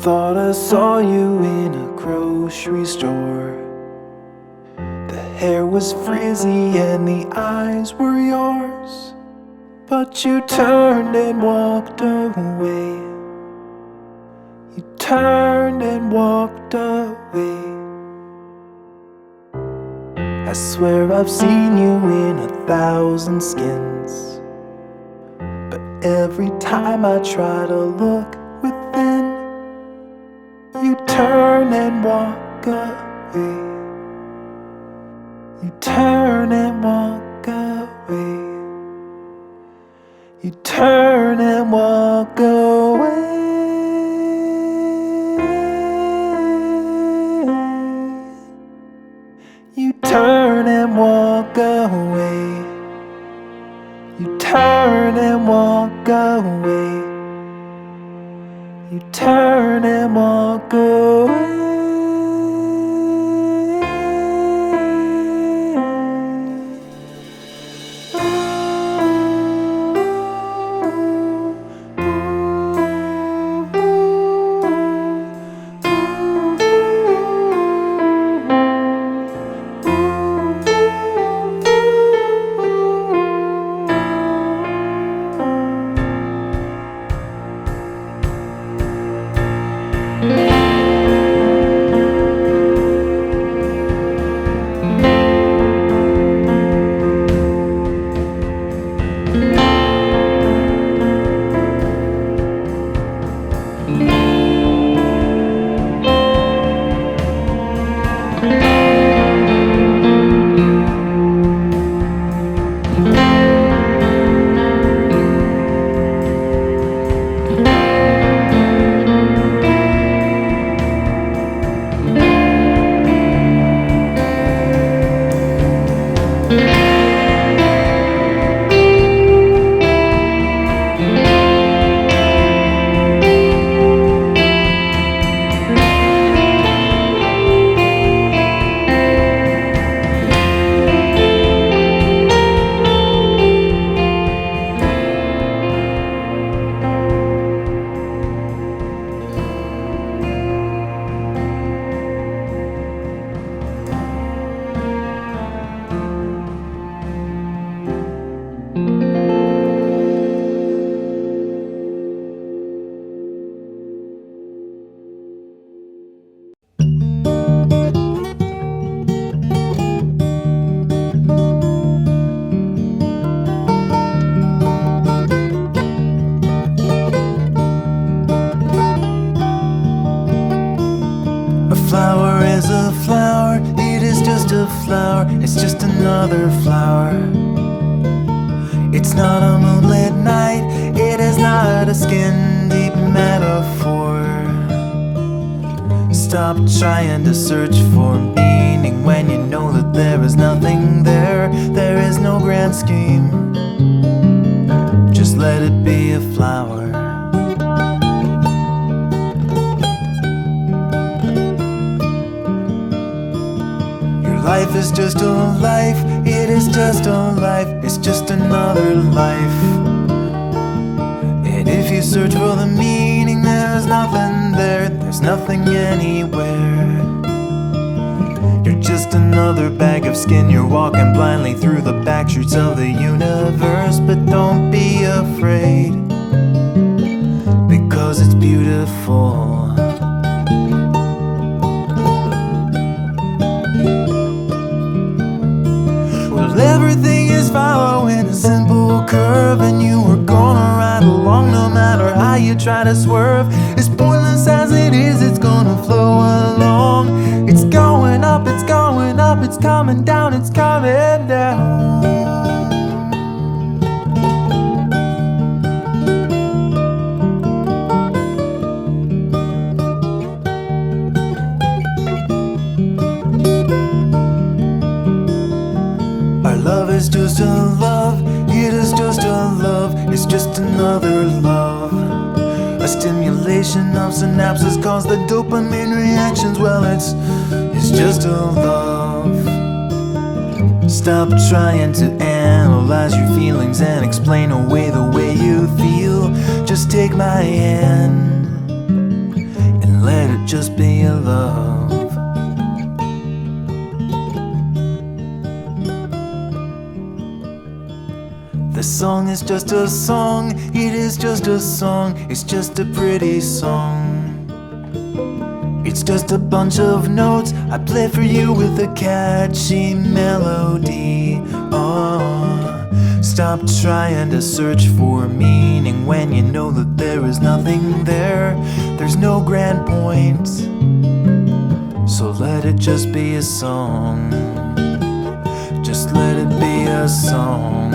Thought I saw you in a grocery store. The hair was frizzy and the eyes were yours, but you turned and walked away. You turned and walked away. I swear I've seen you in 1,000 skins, but every time I try to look within, you turn and walk away. You turn and walk away. You turn and walk away. You turn and walk away. You turn and walk away. You turn and walk away. Flower is a flower, it is just a flower, it's just another flower. It's not a moonlit night, it is not a skin-deep metaphor. Stop trying to search for meaning when you know that there is nothing there. There is no grand scheme, just let it be a flower. Life is just a life, it is just a life, it's just another life. And if you search for the meaning, there's nothing there, there's nothing anywhere. You're just another bag of skin, you're walking blindly through the back streets of the universe. But don't be afraid, because it's beautiful. Everything is following a simple curve, and you are gonna ride along no matter how you try to swerve. As pointless as it is, it's gonna flow along. It's going up, it's going up, it's coming down, it's coming down. Love is just a love, it is just a love, it's just another love. A stimulation of synapses cause the dopamine reactions. Well, it's just a love. Stop trying to analyze your feelings and explain away the way you feel. Just take my hand and love. The song is just a song, it is just a song, it's just a pretty song. It's just a bunch of notes I play for you with a catchy melody. Oh, stop trying to search for meaning when you know that there is nothing there. There's no grand point, so let it just be a song. Just let it be a song.